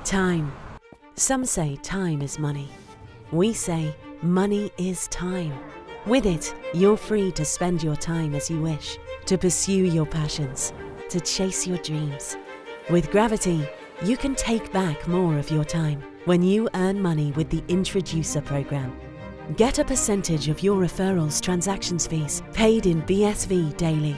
Time. Some say time is money. We say money is time. With it, you're free to spend your time as you wish, to pursue your passions, to chase your dreams. With Gravity, you can take back more of your time when you earn money with the Introducer program. Get a percentage of your referrals transactions fees paid in BSV daily.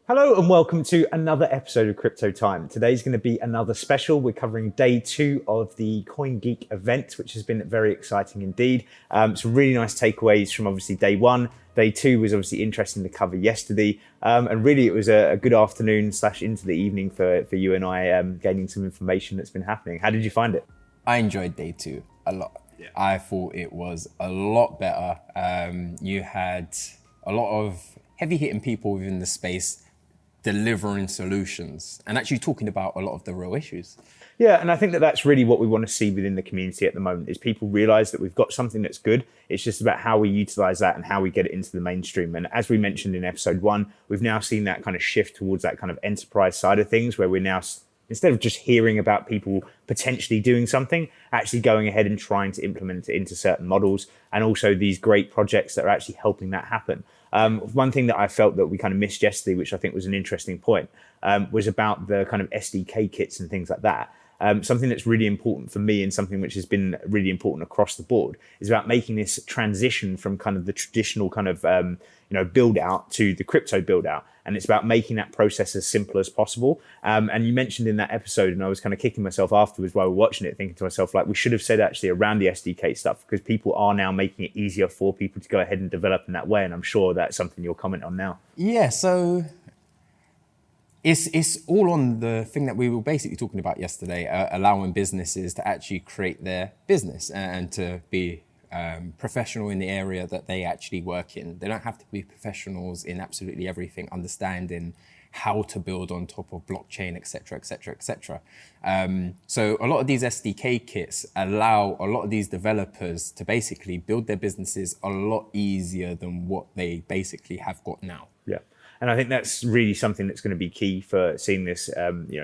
Hello and welcome to another episode of Crypto Time. Today's going to be another special. We're covering day 2 of the CoinGeek event, which has been very exciting indeed. Some really nice takeaways from obviously day 1. Day 2 was obviously interesting to cover yesterday. And really it was a good afternoon / into the evening for you and I gaining some information that's been happening. How did you find it? I enjoyed day 2 a lot. Yeah. I thought it was a lot better. You had a lot of heavy hitting people within the space delivering solutions and actually talking about a lot of the real issues. Yeah, and I think that that's really what we want to see within the community at the moment is people realize that we've got something that's good. It's just about how we utilize that and how we get it into the mainstream. And as we mentioned in episode 1, we've now seen that kind of shift towards that kind of enterprise side of things where we're now, instead of just hearing about people potentially doing something, actually going ahead and trying to implement it into certain models, and also these great projects that are actually helping that happen. One thing that I felt that we kind of missed yesterday, which I think was an interesting point, was about the kind of SDK kits and things like that. Something that's really important for me and something which has been really important across the board is about making this transition from kind of the traditional kind of build out to the crypto build out. And it's about making that process as simple as possible. And you mentioned in that episode, and I was kind of kicking myself afterwards while we were watching it, thinking to myself, like, we should have said actually around the SDK stuff, because people are now making it easier for people to go ahead and develop in that way. And I'm sure that's something you'll comment on now. Yeah, so it's all on the thing that we were basically talking about yesterday, allowing businesses to actually create their business and to be professional in the area that they actually work in. They don't have to be professionals in absolutely everything, understanding how to build on top of blockchain, etc., etc., etc. So a lot of these SDK kits allow a lot of these developers to basically build their businesses a lot easier than what they basically have got now. Yeah. And I think that's really something that's going to be key for seeing this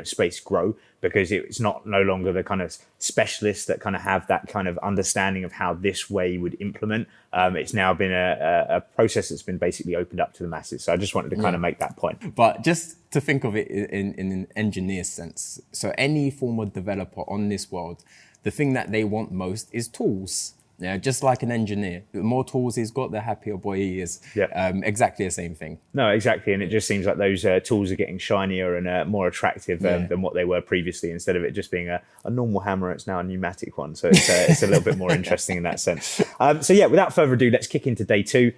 space grow, because it's no longer the kind of specialists that kind of have that kind of understanding of how this way would implement. It's now been a process that's been basically opened up to the masses. So I just wanted to kind of make that point. But just to think of it in an engineer sense, so any form of developer on this world, the thing that they want most is tools. Yeah, just like an engineer, the more tools he's got, the happier boy he is. Yeah. Exactly the same thing. No, exactly. And it just seems like those tools are getting shinier and more attractive than what they were previously. Instead of it just being a normal hammer, it's now a pneumatic one. So it's a little bit more interesting in that sense. So yeah, without further ado, let's kick into day 2.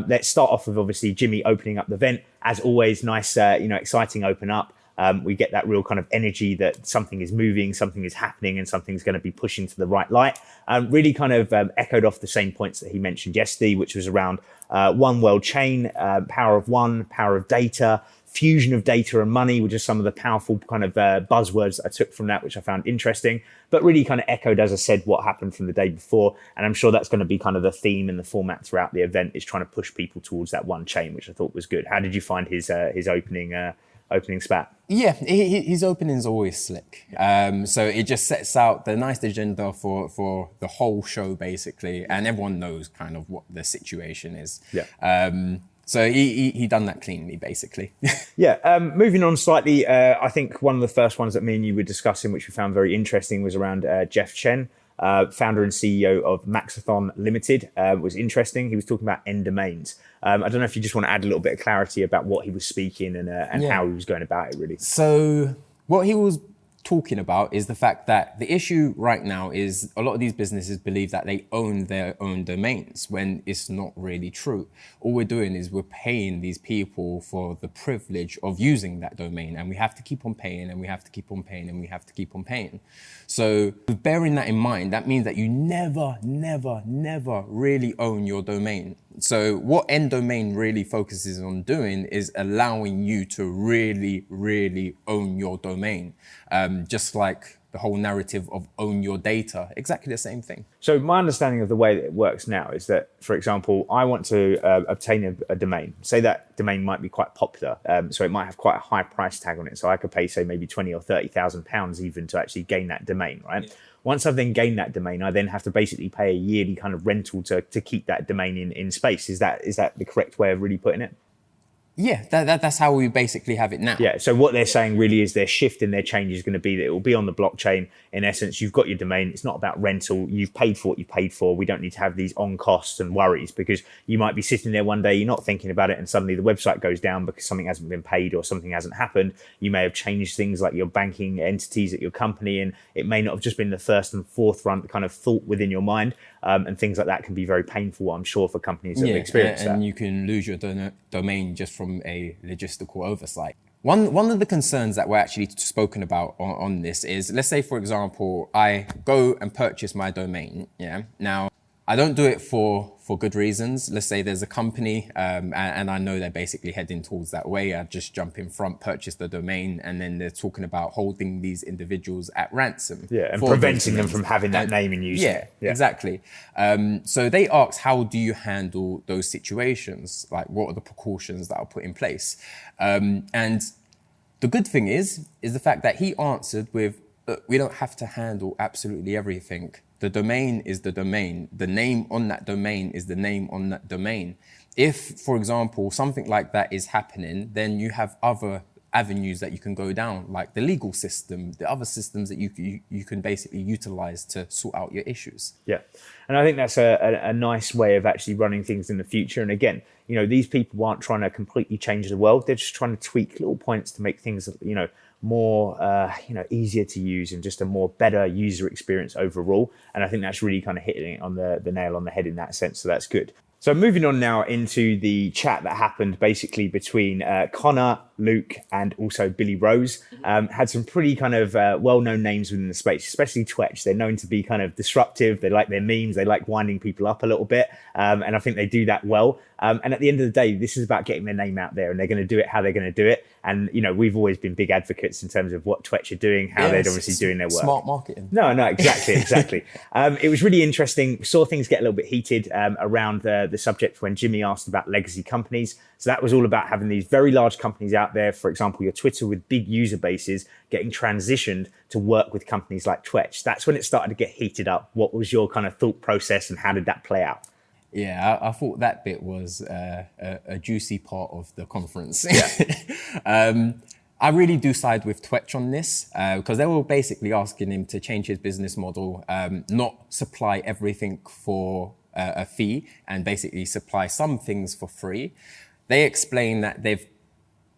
Let's start off with obviously Jimmy opening up the event. As always, nice, exciting open up. We get that real kind of energy that something is moving, something is happening, and something's going to be pushing to the right light. Really kind of echoed off the same points that he mentioned yesterday, which was around one world chain, power of one, power of data, fusion of data and money, which are some of the powerful kind of buzzwords that I took from that, which I found interesting, but really kind of echoed, as I said, what happened from the day before. And I'm sure that's going to be kind of the theme and the format throughout the event, is trying to push people towards that one chain, which I thought was good. How did you find his opening spat? Yeah, his opening's always slick. So it just sets out the nice agenda for the whole show, basically, and everyone knows kind of what the situation is. Yeah. So he done that cleanly, basically. Yeah. Moving on slightly, I think one of the first ones that me and you were discussing, which we found very interesting, was around Chen. Founder and CEO of Maxthon Limited, was interesting. He was talking about end domains. I don't know if you just want to add a little bit of clarity about what he was speaking and how he was going about it, really. So what he was talking about is the fact that the issue right now is a lot of these businesses believe that they own their own domains, when it's not really true. All we're doing is we're paying these people for the privilege of using that domain, and we have to keep on paying, and we have to keep on paying, and we have to keep on paying. So bearing that in mind, that means that you never really own your domain. So what end domain really focuses on doing is allowing you to really own your domain. Just like the whole narrative of own your data. Exactly the same thing. So my understanding of the way that it works now is that, for example, I want to obtain a domain. Say that domain might be quite popular, so it might have quite a high price tag on it. So I could pay, say, maybe 20 or 30,000 pounds even to actually gain that domain, right? Yeah. Once I've then gained that domain, I then have to basically pay a yearly kind of rental to keep that domain in space. Is that the correct way of really putting it? Yeah, that's how we basically have it now. Yeah, so what they're saying really is their shift and their change is going to be that it will be on the blockchain. In essence, you've got your domain. It's not about rental. You've paid for what you paid for. We don't need to have these on costs and worries, because you might be sitting there one day, you're not thinking about it, and suddenly the website goes down because something hasn't been paid or something hasn't happened. You may have changed things like your banking entities at your company, and it may not have just been the first and fourth run kind of thought within your mind. And things like that can be very painful, I'm sure, for companies that have experienced that. And you can lose your domain just from a logistical oversight. One of the concerns that we're actually spoken about on this is, let's say, for example, I go and purchase my domain. Yeah. Now, I don't do it for good reasons. Let's say there's a company and I know they're basically heading towards that way. I just jump in front, purchase the domain, and then they're talking about holding these individuals at ransom. Yeah, and preventing them from having that name and using it. Yeah, exactly. So they asked, how do you handle those situations? Like, what are the precautions that are put in place? And the good thing is the fact that he answered with, look, we don't have to handle absolutely everything. The domain is the domain. The name on that domain is the name on that domain. If, for example, something like that is happening, then you have other avenues that you can go down, like the legal system, the other systems that you can basically utilize to sort out your issues. Yeah. And I think that's a nice way of actually running things in the future. And again, you know, these people aren't trying to completely change the world. They're just trying to tweak little points to make things, you know, more, easier to use and just a more better user experience overall. And I think that's really kind of hitting it on the nail on the head in that sense. So that's good. So moving on now into the chat that happened basically between Connor, Luke, and also Billy Rose. Had some pretty kind of well-known names within the space, especially Twetch. They're known to be kind of disruptive. They like their memes. They like winding people up a little bit. And I think they do that well. And at the end of the day, this is about getting their name out there, and they're going to do it how they're going to do it. And, you know, we've always been big advocates in terms of what Twetch are doing, how they're obviously doing their work. Smart marketing. No, exactly. It was really interesting. We saw things get a little bit heated around the subject when Jimmy asked about legacy companies. So that was all about having these very large companies out there, for example, your Twitter with big user bases, getting transitioned to work with companies like Twetch. That's when it started to get heated up. What was your kind of thought process and how did that play out? Yeah, I thought that bit was a juicy part of the conference. Yeah. I really do side with Twetch on this because they were basically asking him to change his business model, not supply everything for a fee and basically supply some things for free. They explain that they've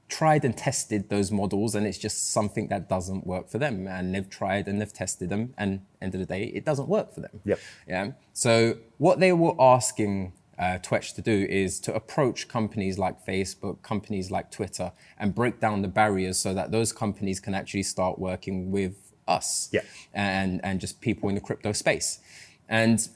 tried and tested those models and it's just something that doesn't work for them, and they've tried and they've tested them and end of the day it doesn't work for them. Yep. Yeah. So what they were asking Twetch to do is to approach companies like Facebook, companies like Twitter, and break down the barriers so that those companies can actually start working with us. Yeah. And just people in the crypto space. And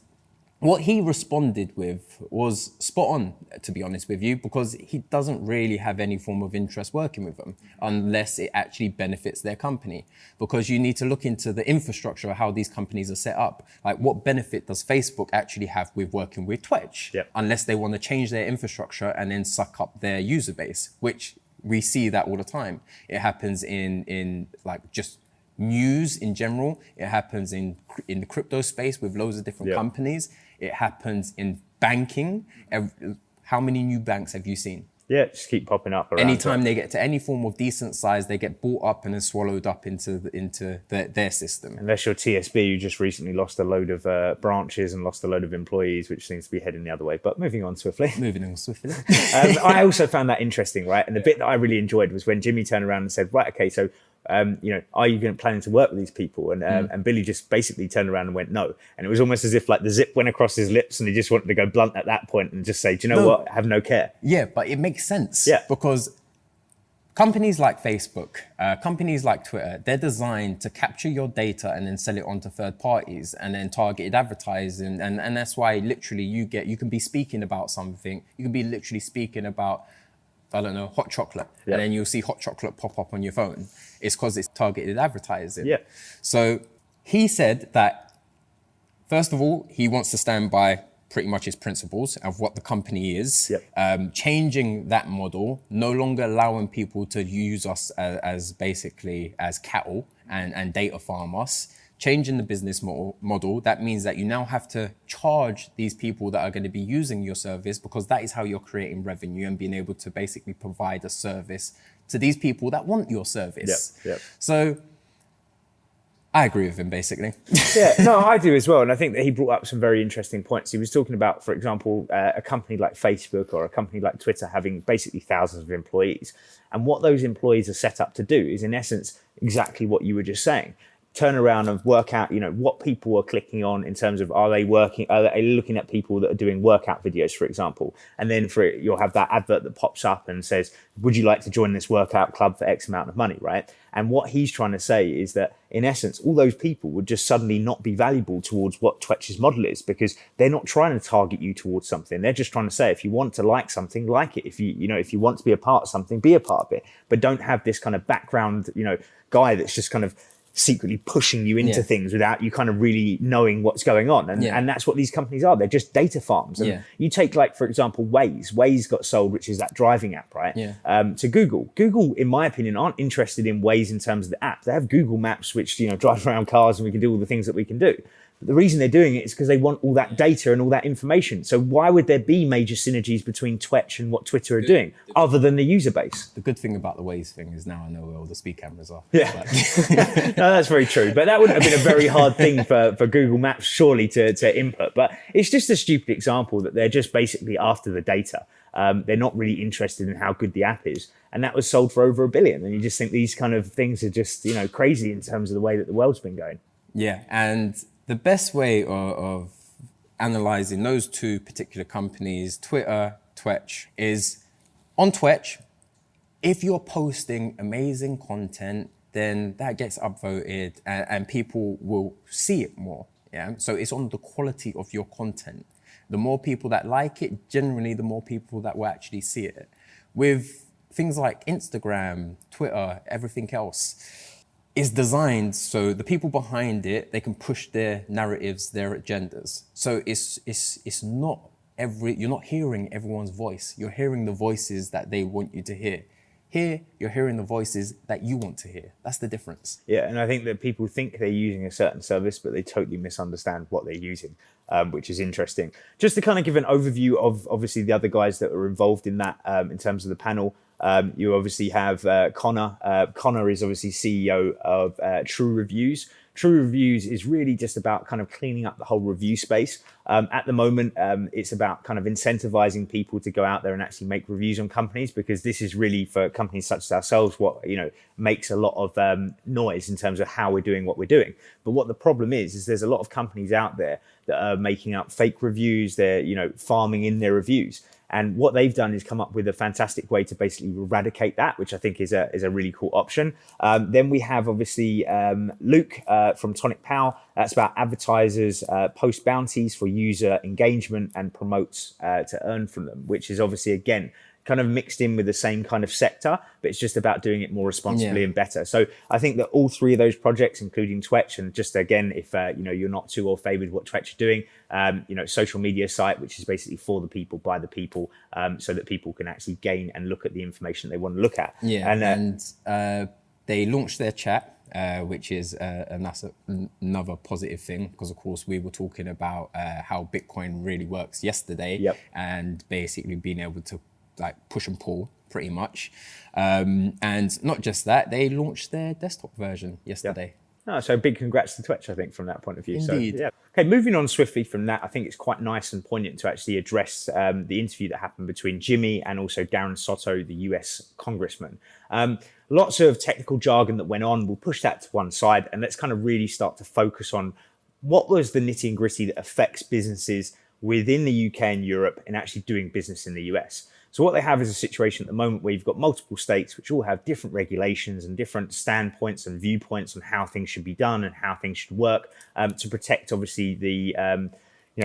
what he responded with was spot on, to be honest with you, because he doesn't really have any form of interest working with them unless it actually benefits their company. Because you need to look into the infrastructure of how these companies are set up. Like, what benefit does Facebook actually have with working with Twetch? Yep. Unless they want to change their infrastructure and then suck up their user base, which we see that all the time. It happens in like just news in general. It happens in the crypto space with loads of different companies. It happens in banking. How many new banks have you seen? Yeah, just keep popping up around. Anytime they get to any form of decent size, they get bought up and then swallowed up into their system. Unless you're TSB, who just recently lost a load of branches and lost a load of employees, which seems to be heading the other way. But moving on swiftly. I also found that interesting, right? And the bit that I really enjoyed was when Jimmy turned around and said, right, okay, so are you planning to work with these people? And Billy just basically turned around and went, no. And it was almost as if like the zip went across his lips and he just wanted to go blunt at that point and just say, do you know what? Have no care. Yeah, but it makes sense. Yeah. Because companies like Facebook, companies like Twitter, they're designed to capture your data and then sell it on to third parties and then targeted advertising. And that's why literally you can be speaking about something. You can be literally speaking about I don't know, hot chocolate, and then you'll see hot chocolate pop up on your phone. It's because it's targeted advertising. Yeah. So he said that, first of all, he wants to stand by pretty much his principles of what the company is, changing that model, no longer allowing people to use us as basically as cattle and data farm us, changing the business model. That means that you now have to charge these people that are going to be using your service, because that is how you're creating revenue and being able to basically provide a service to these people that want your service. So I agree with him, basically. No, I do as well. And I think that he brought up some very interesting points. He was talking about, for example, a company like Facebook or a company like Twitter having basically thousands of employees. And what those employees are set up to do is, in essence, exactly what you were just saying. Turn around and work out, what people are clicking on in terms of, are they looking at people that are doing workout videos, for example, and then you'll have that advert that pops up and says, would you like to join this workout club for X amount of money, right? And what he's trying to say is that, in essence, all those people would just suddenly not be valuable towards what Twetch's model is, because they're not trying to target you towards something. They're just trying to say, if you want to like something, like it. If you want to be a part of something, be a part of it. But don't have this kind of background, guy that's just kind of secretly pushing you into things without you kind of really knowing what's going on. And that's what these companies are. They're just data farms. And you take, like, for example, Waze got sold, which is that driving app, right? To Google. Google, in my opinion, aren't interested in Waze in terms of the app. They have Google Maps, which, drive around cars and we can do all the things that we can do. But the reason they're doing it is because they want all that data and all that information. So why would there be major synergies between Twetch and what Twitter are doing, other than the user base? The good thing about the Waze thing is now I know where all the speed cameras are. No, that's very true. But that wouldn't have been a very hard thing for Google Maps, surely, to input. But it's just a stupid example that they're just basically after the data. They're not really interested in how good the app is. And that was sold for over $1 billion. And you just think these kind of things are just, crazy in terms of the way that the world's been going. Yeah, and the best way of analyzing those two particular companies, Twitter, Twetch, is on Twetch, if you're posting amazing content, then that gets upvoted and people will see it more. Yeah. So it's on the quality of your content. The more people that like it, generally, the more people that will actually see it. With things like Instagram, Twitter, everything else, is designed so the people behind it, they can push their narratives, their agendas. So it's not you're not hearing everyone's voice. You're hearing the voices that they want you to hear. Here, you're hearing the voices that you want to hear. That's the difference. Yeah, and I think that people think they're using a certain service, but they totally misunderstand what they're using, which is interesting. Just to kind of give an overview of, obviously, the other guys that were involved in that, in terms of the panel. You obviously have Connor. Connor is obviously CEO of True Reviews. True Reviews is really just about kind of cleaning up the whole review space. At the moment, it's about kind of incentivizing people to go out there and actually make reviews on companies, because this is really, for companies such as ourselves, what makes a lot of noise in terms of how we're doing what we're doing. But what the problem is there's a lot of companies out there that are making up fake reviews. They're farming in their reviews. And what they've done is come up with a fantastic way to basically eradicate that, which I think is a really cool option. Then we have, obviously, Luke from TonicPow. That's about advertisers post bounties for user engagement and promotes to earn from them, which is obviously, again, kind of mixed in with the same kind of sector, but it's just about doing it more responsibly and better. So I think that all three of those projects, including Twetch, and just again, if you're not too all favored what Twetch are doing, social media site, which is basically for the people, by the people, so that people can actually gain and look at the information they want to look at. Yeah, and they launched their chat, which is another positive thing, because of course we were talking about how Bitcoin really works yesterday, and basically being able to push and pull pretty much. And not just that, they launched their desktop version yesterday. So big congrats to Twetch, I think, from that point of view. Indeed. So, okay, moving on swiftly from that, I think it's quite nice and poignant to actually address the interview that happened between Jimmy and also DARREN SOTO, the US congressman. Lots of technical jargon that went on. We'll push that to one side and let's kind of really start to focus on what was the nitty and gritty that affects businesses within the UK and Europe and actually doing business in the US. So what they have is a situation at the moment where you've got multiple states which all have different regulations and different standpoints and viewpoints on how things should be done and how things should work to protect, obviously, the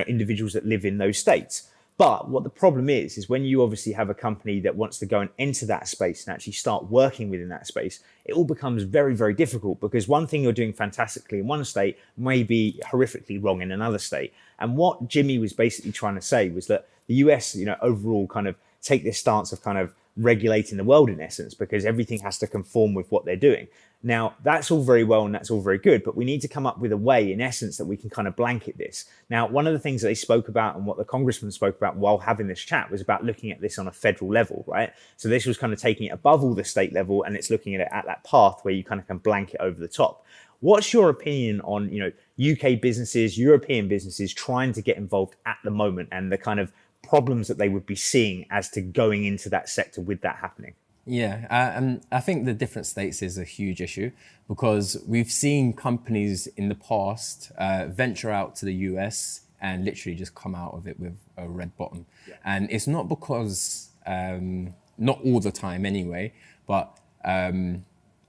individuals that live in those states. But what the problem is when you obviously have a company that wants to go and enter that space and actually start working within that space, it all becomes very, very difficult, because one thing you're doing fantastically in one state may be horrifically wrong in another state. And what Jimmy was basically trying to say was that the US, overall kind of take this stance of kind of regulating the world in essence, because everything has to conform with what they're doing. Now, that's all very well and that's all very good, but we need to come up with a way, in essence, that we can kind of blanket this. Now, one of the things that they spoke about and what the congressman spoke about while having this chat was about looking at this on a federal level, right? So this was kind of taking it above all the state level, and it's looking at it at that path where you kind of can blanket over the top. What's your opinion on, UK businesses, European businesses trying to get involved at the moment, and the kind of problems that they would be seeing as to going into that sector with that happening? Yeah, I think the different states is a huge issue, because we've seen companies in the past venture out to the US and literally just come out of it with a red bottom. Yeah. And it's not because, not all the time anyway, but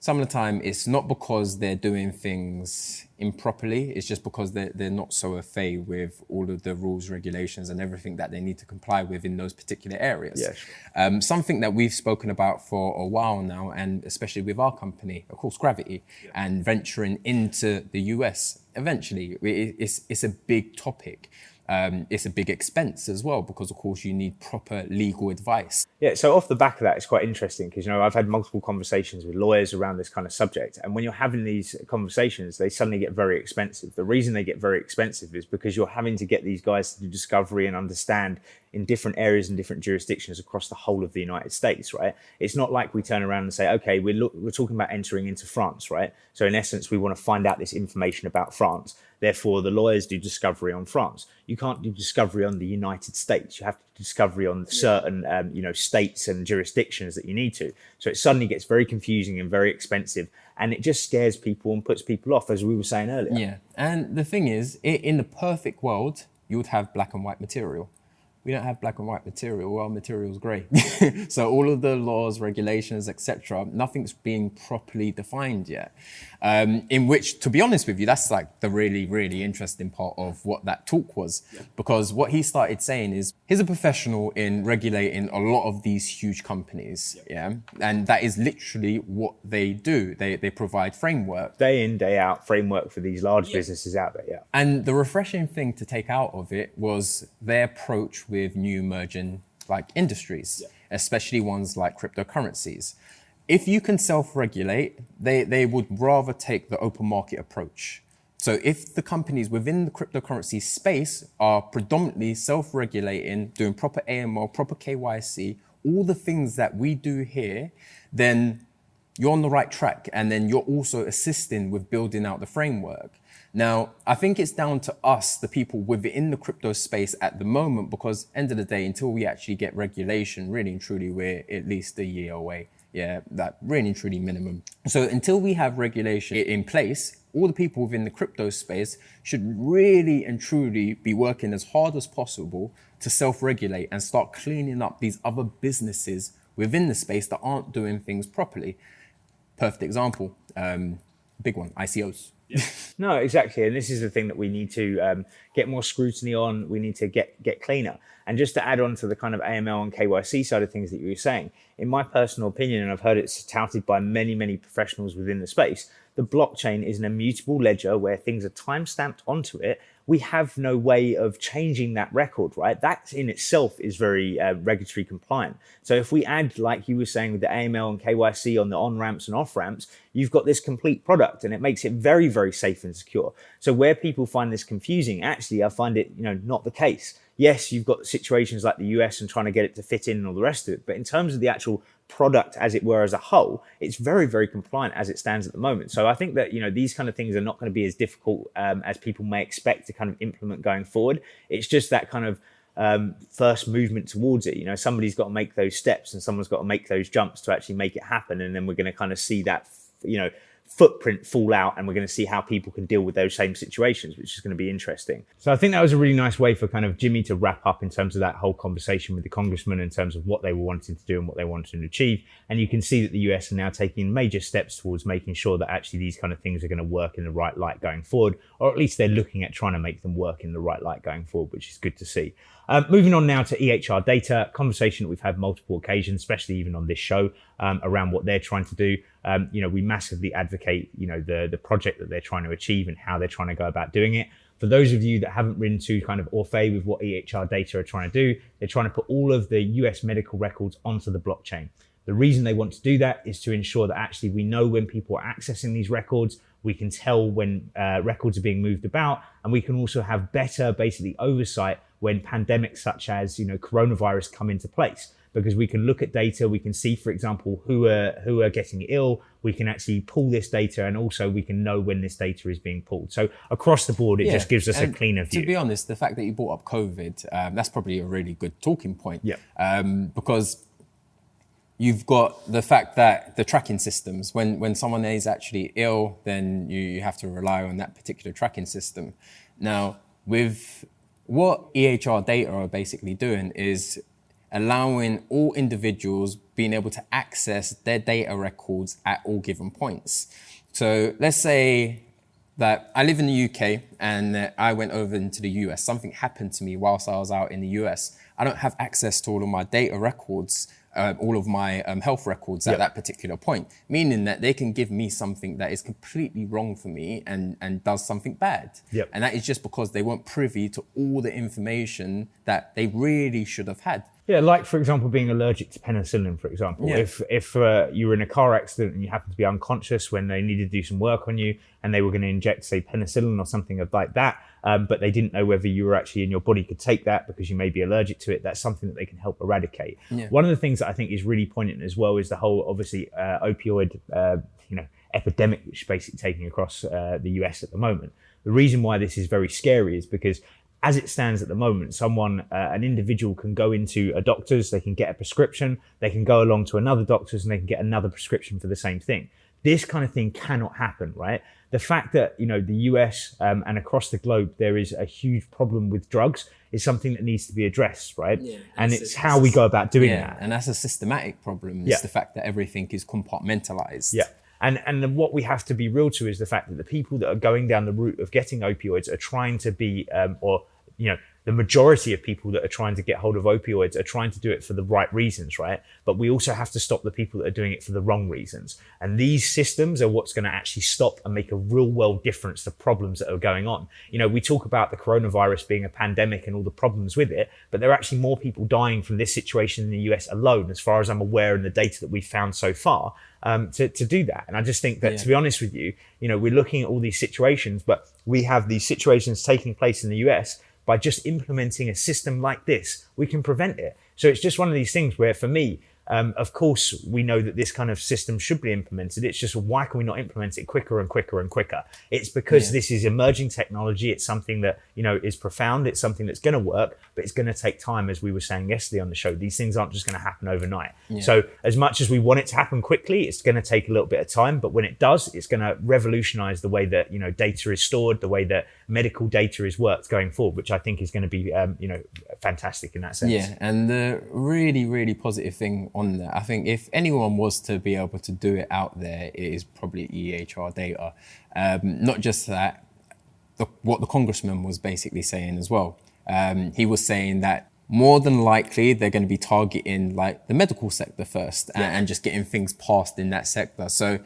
some of the time it's not because they're doing things improperly, it's just because they're not so au fait with all of the rules, regulations and everything that they need to comply with in those particular areas. Yeah, sure. Something that we've spoken about for a while now, and especially with our company, of course, Gravity, and venturing into the US eventually, it's a big topic. It's a big expense as well, because of course you need proper legal advice. Yeah, so off the back of that, it's quite interesting because, I've had multiple conversations with lawyers around this kind of subject. And when you're having these conversations, they suddenly get very expensive. The reason they get very expensive is because you're having to get these guys to do discovery and understand in different areas and different jurisdictions across the whole of the United States, right? It's not like we turn around and say, okay, we're talking about entering into France, right? So in essence, we want to find out this information about France. Therefore, the lawyers do discovery on France. You can't do discovery on the United States. You have to do discovery on certain, states and jurisdictions that you need to. So it suddenly gets very confusing and very expensive, and it just scares people and puts people off, as we were saying earlier. Yeah, and the thing is, in the perfect world, you would have black and white material. We don't have black and white material. Our material is grey. So all of the laws, regulations, etc., nothing's being properly defined yet. In which, to be honest with you, that's like the really, really interesting part of what that talk was. Yeah. Because what he started saying is, he's a professional in regulating a lot of these huge companies. Yeah. And that is literally what they do. They provide framework. Day in, day out, framework for these large businesses out there, yeah. And the refreshing thing to take out of it was their approach with new emerging industries, especially ones like cryptocurrencies. If you can self-regulate, they would rather take the open market approach. So if the companies within the cryptocurrency space are predominantly self-regulating, doing proper AML, proper KYC, all the things that we do here, then you're on the right track. And then you're also assisting with building out the framework. Now, I think it's down to us, the people within the crypto space at the moment, because end of the day, until we actually get regulation, really and truly, we're at least a year away. Yeah, that really and truly minimum. So until we have regulation in place, all the people within the crypto space should really and truly be working as hard as possible to self-regulate and start cleaning up these other businesses within the space that aren't doing things properly. Perfect example, big one, ICOs. Yeah. No, exactly. And this is the thing that we need to get more scrutiny on. We need to get cleaner. And just to add on to the kind of AML and KYC side of things that you were saying, in my personal opinion, and I've heard it touted by many, many professionals within the space, the blockchain is an immutable ledger where things are time-stamped onto it. We have no way of changing that record, right? That in itself is very regulatory compliant. So if we add, like you were saying, with the AML and KYC on the on-ramps and off-ramps, you've got this complete product, and it makes it very, very safe and secure. So where people find this confusing, actually, I find it, not the case. Yes, you've got situations like the US and trying to get it to fit in and all the rest of it. But in terms of the actual product, as it were, as a whole, it's very, very compliant as it stands at the moment. So I think that, these kind of things are not going to be as difficult as people may expect to kind of implement going forward. It's just that kind of first movement towards it. Somebody's got to make those steps and someone's got to make those jumps to actually make it happen. And then we're going to kind of see that, footprint fall out, and we're going to see how people can deal with those same situations, which is going to be interesting. So I think that was a really nice way for kind of Jimmy to wrap up in terms of that whole conversation with the congressman in terms of what they were wanting to do and what they wanted to achieve. And you can see that the US are now taking major steps towards making sure that actually these kind of things are going to work in the right light going forward, or at least they're looking at trying to make them work in the right light going forward, which is good to see. Moving on now to EHR data, conversation that we've had multiple occasions, especially even on this show, around what they're trying to do. We massively advocate, the project that they're trying to achieve and how they're trying to go about doing it. For those of you that haven't been too kind of au fait with what EHR data are trying to do, they're trying to put all of the US medical records onto the blockchain. The reason they want to do that is to ensure that actually we know when people are accessing these records, we can tell when records are being moved about, and we can also have better basically oversight when pandemics such as coronavirus come into place, because we can look at data, we can see, for example, who are getting ill, we can actually pull this data, and also we can know when this data is being pulled. So across the board, it just gives us a cleaner view. To be honest, the fact that you brought up COVID, that's probably a really good talking point. Yeah. Because you've got the fact that the tracking systems, when someone is actually ill, then you have to rely on that particular tracking system. Now, with what EHR data are basically doing is allowing all individuals being able to access their data records at all given points. So let's say that I live in the UK and I went over into the US. Something happened to me whilst I was out in the US. I don't have access to all of my data records, all of my health records at that particular point, meaning that they can give me something that is completely wrong for me and does something bad. Yep. And that is just because they weren't privy to all the information that they really should have had. Yeah, like for example, being allergic to penicillin, for example. Yeah. If you were in a car accident and you happened to be unconscious when they needed to do some work on you and they were going to inject, say, penicillin or something like that, but they didn't know whether you were actually in your body could take that because you may be allergic to it, that's something that they can help eradicate. Yeah. One of the things that I think is really poignant as well is the whole, obviously, opioid, epidemic, which is basically taking across the US at the moment. The reason why this is very scary is because as it stands at the moment, an individual can go into a doctor's, they can get a prescription, they can go along to another doctor's and they can get another prescription for the same thing. This kind of thing cannot happen, right? The fact that, the US and across the globe, there is a huge problem with drugs is something that needs to be addressed, right? Yeah, and it's how we go about doing that. And that's a systematic problem. It's the fact that everything is compartmentalized. Yeah. And what we have to be real to is the fact that the people that are going down the route of getting opioids are trying to be, the majority of people that are trying to get hold of opioids are trying to do it for the right reasons, right? But we also have to stop the people that are doing it for the wrong reasons. And these systems are what's going to actually stop and make a real world difference to problems that are going on. We talk about the coronavirus being a pandemic and all the problems with it, but there are actually more people dying from this situation in the US alone, as far as I'm aware, in the data that we've found so far, to do that. And I just think that, to be honest with you, we're looking at all these situations, but we have these situations taking place in the US. By just implementing a system like this, we can prevent it. So it's just one of these things where, for me, of course, we know that this kind of system should be implemented. It's just, why can we not implement it quicker and quicker and quicker? It's because this is emerging technology. It's something that, is profound. It's something that's going to work, but it's going to take time, as we were saying yesterday on the show. These things aren't just going to happen overnight. Yeah. So as much as we want it to happen quickly, it's going to take a little bit of time. But when it does, it's going to revolutionize the way that, data is stored, the way that medical data is worked going forward, which I think is going to be, fantastic in that sense. Yeah, and the really, really positive thing on that, I think if anyone was to be able to do it out there, it is probably EHR data. Not just that, what the congressman was basically saying as well. He was saying that more than likely they're going to be targeting like the medical sector first and just getting things passed in that sector. So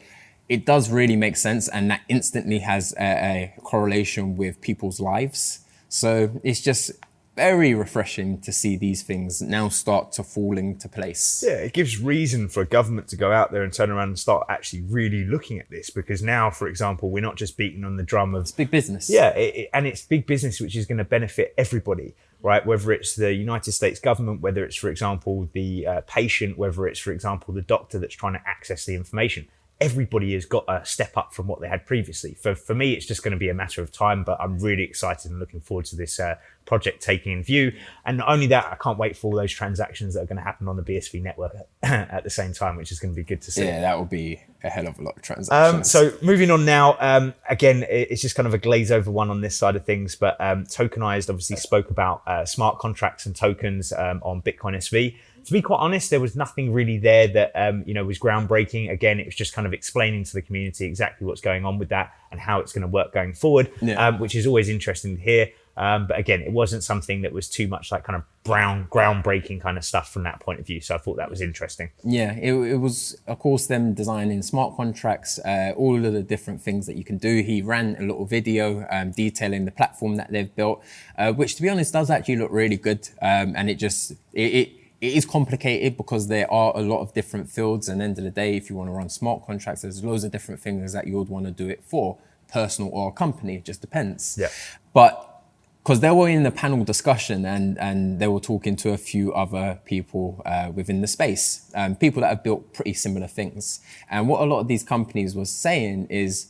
it does really make sense, and that instantly has a correlation with people's lives. So it's just very refreshing to see these things now start to fall into place. Yeah, it gives reason for a government to go out there and turn around and start actually really looking at this, because now, for example, we're not just beating on the drum of... It's big business. Yeah, and it's big business which is going to benefit everybody, right? Whether it's the United States government, whether it's, for example, the patient, whether it's, for example, the doctor that's trying to access the information. Everybody has got a step up from what they had previously. For me, it's just going to be a matter of time, but I'm really excited and looking forward to this project taking in view. And not only that, I can't wait for all those transactions that are going to happen on the BSV network at the same time, which is going to be good to see. Yeah, that will be a hell of a lot of transactions. So moving on now, again, it's just kind of a glaze over one on this side of things, but Tokenized obviously spoke about smart contracts and tokens on Bitcoin SV. To be quite honest, there was nothing really there that was groundbreaking. Again, it was just kind of explaining to the community exactly what's going on with that and how it's going to work going forward, which is always interesting to hear. But again, it wasn't something that was too much like kind of groundbreaking kind of stuff from that point of view. So I thought that was interesting. Yeah, it was, of course, them designing smart contracts, all of the different things that you can do. He ran a little video detailing the platform that they've built, which, to be honest, does actually look really good. And it is complicated because there are a lot of different fields. And at the end of the day, if you want to run smart contracts, there's loads of different things that you would want to do it for, personal or a company, it just depends. Yeah. But because they were in the panel discussion and they were talking to a few other people within the space, people that have built pretty similar things. And what a lot of these companies was saying is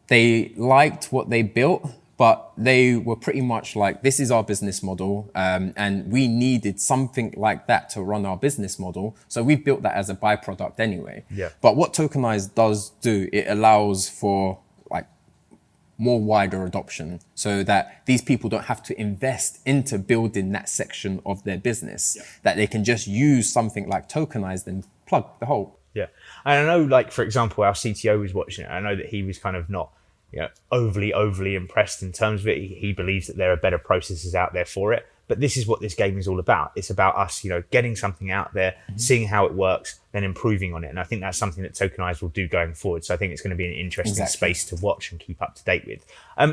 they liked what they built, but they were pretty much like, this is our business model, and we needed something like that to run our business model. So we've built that as a byproduct anyway. Yeah. But what Tokenized does do, it allows for more wider adoption so that these people don't have to invest into building that section of their business, that they can just use something like Tokenized and plug the hole. Yeah. And I know, like, for example, our CTO was watching it. I know that he was kind of not, overly impressed in terms of it. He believes that there are better processes out there for it. But this is what this game is all about. It's about us, getting something out there, seeing how it works, then improving on it. And I think that's something that Tokenized will do going forward. So I think it's going to be an interesting space to watch and keep up to date with.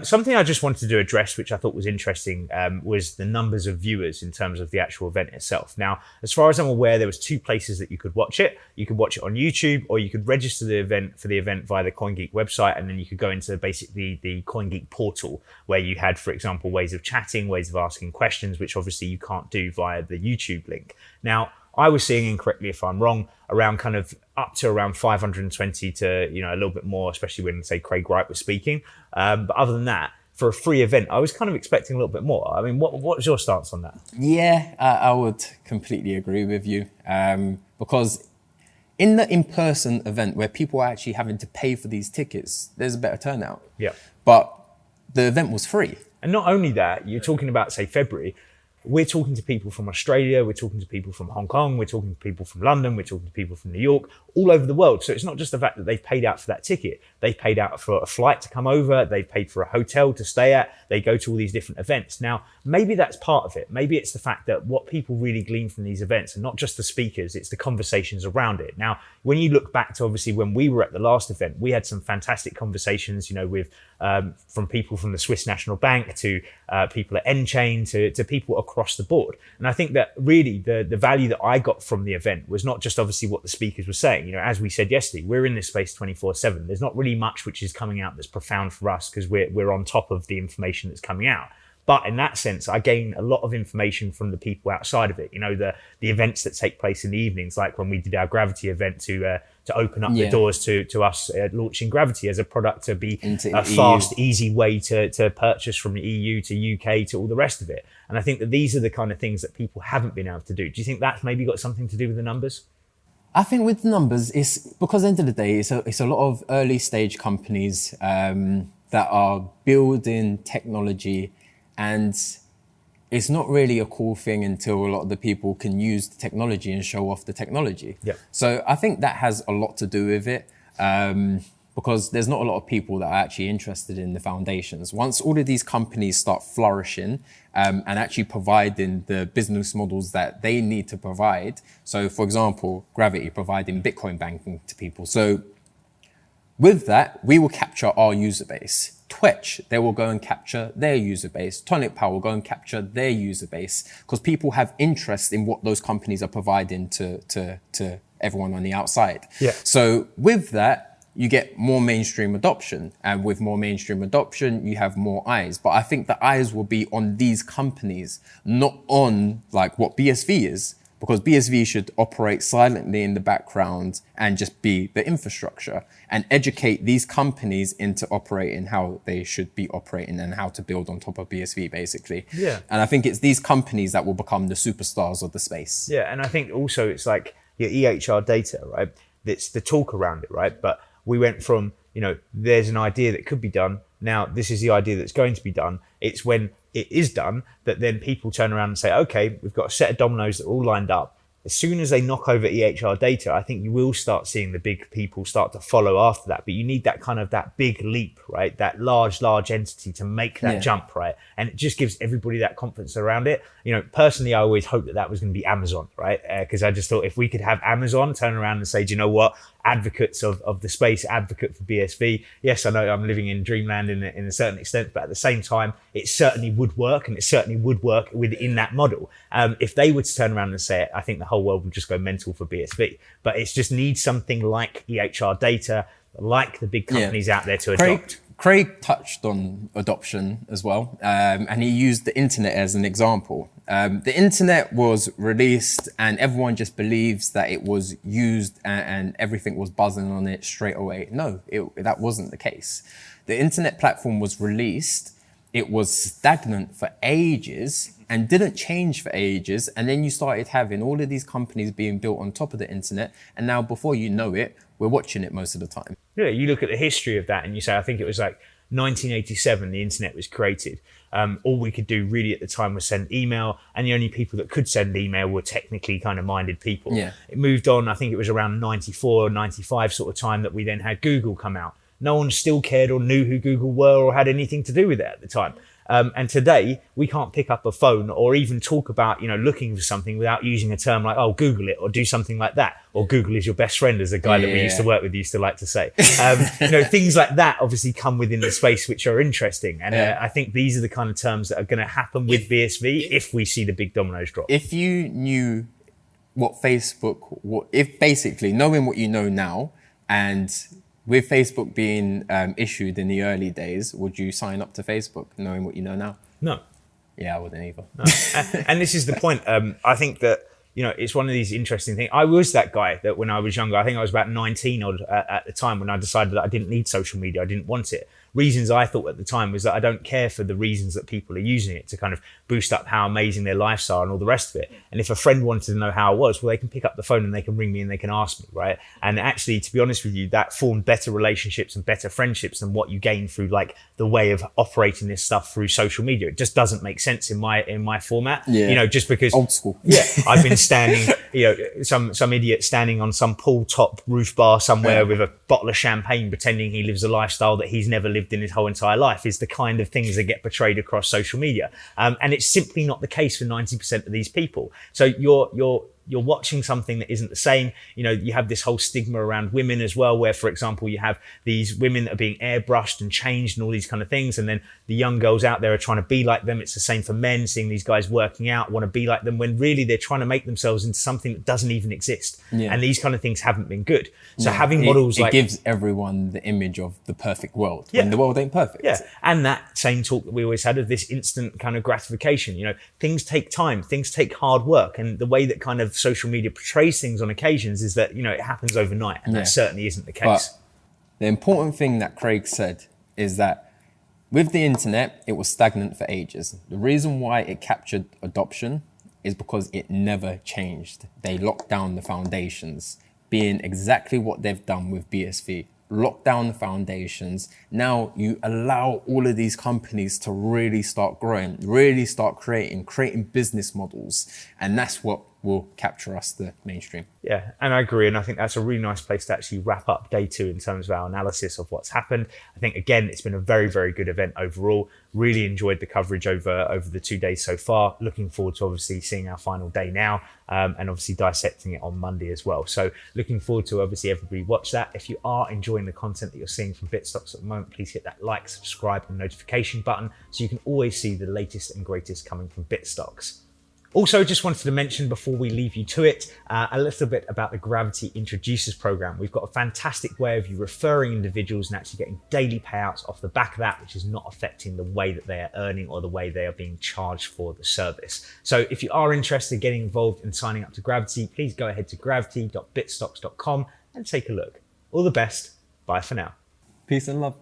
Something I just wanted to address, which I thought was interesting, was the numbers of viewers in terms of the actual event itself. Now, as far as I'm aware, there was 2 places that you could watch it. You could watch it on YouTube, or you could register the event via the CoinGeek website, and then you could go into basically the CoinGeek portal, where you had, for example, ways of chatting, ways of asking questions, which obviously you can't do via the YouTube link. Now, I was seeing, incorrectly if I'm wrong, around kind of up to around 520 to, a little bit more, especially when, say, Craig Wright was speaking. But other than that, for a free event, I was kind of expecting a little bit more. I mean, what's your stance on that? Yeah, I would completely agree with you. Because in the in-person event where people are actually having to pay for these tickets, there's a better turnout. Yeah. But the event was free. And not only that, you're talking about, say, February. We're talking to people from Australia, we're talking to people from Hong Kong, we're talking to people from London, we're talking to people from New York, all over the world. So it's not just the fact that they've paid out for that ticket. They've paid out for a flight to come over, they've paid for a hotel to stay at, they go to all these different events. Now, maybe that's part of it. Maybe it's the fact that what people really glean from these events, and not just the speakers, it's the conversations around it. Now, when you look back to obviously when we were at the last event, we had some fantastic conversations, with from people from the Swiss National Bank to people at nChain to people across the board. And I think that really the value that I got from the event was not just obviously what the speakers were saying. As we said yesterday, we're in this space 24/7. There's not really much which is coming out that's profound for us because we're on top of the information that's coming out. But in that sense, I gain a lot of information from the people outside of it. The events that take place in the evenings, like when we did our Gravity event to open up the doors to us launching Gravity as a product to be a fast, easy way to purchase from the EU to UK to all the rest of it. And I think that these are the kind of things that people haven't been able to do. Do you think that's maybe got something to do with the numbers? I think with the numbers, it's because at the end of the day, it's a lot of early stage companies that are building technology. And it's not really a cool thing until a lot of the people can use the technology and show off the technology. Yeah. So I think that has a lot to do with it because there's not a lot of people that are actually interested in the foundations. Once all of these companies start flourishing and actually providing the business models that they need to provide. So for example, Gravity providing Bitcoin banking to people. So with that, we will capture our user base. Twetch, they will go and capture their user base. TonicPow will go and capture their user base because people have interest in what those companies are providing to everyone on the outside. Yeah. So with that, you get more mainstream adoption. And with more mainstream adoption, you have more eyes. But I think the eyes will be on these companies, not on like what BSV is. Because BSV should operate silently in the background and just be the infrastructure and educate these companies into operating how they should be operating and how to build on top of BSV, basically. Yeah. And I think it's these companies that will become the superstars of the space. Yeah, and I think also it's like your EHR data, right? That's the talk around it, right? But we went from, there's an idea that could be done. Now, this is the idea that's going to be done. It's when it is done that then people turn around and say, okay, we've got a set of dominoes that are all lined up. as soon as they knock over EHR data, I think you will start seeing the big people start to follow after that. But you need that kind of that big leap, right? That large entity to make that jump, right? And it just gives everybody that confidence around it. You know, personally, I always hoped that was going to be Amazon, right? Because I just thought if we could have Amazon turn around and say, do you know what? Advocates of the space, advocate for BSV. Yes, I know I'm living in dreamland in a certain extent, but at the same time, it certainly would work, and it certainly would work within that model. If they were to turn around and say it, I think the whole world would just go mental for BSV. But it just needs something like EHR data, like the big companies out there to adopt. Craig touched on adoption as well, and he used the internet as an example. The internet was released and everyone just believes that it was used and everything was buzzing on it straight away. No, that wasn't the case. The internet platform was released, it was stagnant for ages and didn't change for ages. And then you started having all of these companies being built on top of the internet. And now before you know it, we're watching it most of the time. Yeah, you look at the history of that and you say, I think it was like 1987, the internet was created. All we could do really at the time was send email, and the only people that could send email were technically kind of minded people. Yeah. It moved on, I think it was around 94, 95 sort of time that we then had Google come out. No one still cared or knew who Google were or had anything to do with it at the time. And today we can't pick up a phone or even talk about, looking for something without using a term like, oh, Google it or do something like that. Or Google is your best friend, as a guy that we used to work with used to like to say. Things like that obviously come within the space which are interesting. And I think these are the kind of terms that are going to happen with BSV if we see the big dominoes drop. If you knew what if basically knowing what you know now, and with Facebook being issued in the early days, would you sign up to Facebook knowing what you know now? No. Yeah, I wouldn't either. No. And this is the point. I think that, it's one of these interesting things. I was that guy that when I was younger, I think I was about 19 at the time when I decided that I didn't need social media. I didn't want it. Reasons I thought at the time was that I don't care for the reasons that people are using it to kind of boost up how amazing their lives are and all the rest of it. And if a friend wanted to know how I was, well, they can pick up the phone and they can ring me and they can ask me, right? And actually, to be honest with you, that formed better relationships and better friendships than what you gain through like the way of operating this stuff through social media. It just doesn't make sense in my format, just because old school. Yeah, I've been standing, some idiot standing on some pool top roof bar somewhere with a bottle of champagne pretending he lives a lifestyle that he's never lived in his whole entire life is the kind of things that get portrayed across social media. And it's simply not the case for 90% of these people. So you're watching something that isn't the same. You have this whole stigma around women as well, where, for example, you have these women that are being airbrushed and changed and all these kind of things. And then the young girls out there are trying to be like them. It's the same for men, seeing these guys working out, want to be like them, when really they're trying to make themselves into something that doesn't even exist. Yeah. And these kind of things haven't been good. So having models it gives everyone the image of the perfect world when the world ain't perfect. Yeah. And that same talk that we always had of this instant kind of gratification. Things take time, things take hard work. And the way that kind of social media portrays things on occasions is that, it happens overnight. And that certainly isn't the case. But the important thing that Craig said is that with the internet, it was stagnant for ages. The reason why it captured adoption is because it never changed. They locked down the foundations, being exactly what they've done with BSV. Lock down the foundations. Now you allow all of these companies to really start growing, really start creating business models. And that's what will capture us, the mainstream. Yeah, and I agree. And I think that's a really nice place to actually wrap up day 2 in terms of our analysis of what's happened. I think, again, it's been a very, very good event overall. Really enjoyed the coverage over the 2 days so far. Looking forward to obviously seeing our final day now, and obviously dissecting it on Monday as well. So looking forward to obviously everybody watch that. If you are enjoying the content that you're seeing from Bitstocks at the moment, please hit that like, subscribe and notification button so you can always see the latest and greatest coming from Bitstocks. Also, just wanted to mention before we leave you to it, a little bit about the Gravity Introducers program. We've got a fantastic way of you referring individuals and actually getting daily payouts off the back of that, which is not affecting the way that they are earning or the way they are being charged for the service. So if you are interested in getting involved in signing up to Gravity, please go ahead to gravity.bitstocks.com and take a look. All the best. Bye for now. Peace and love.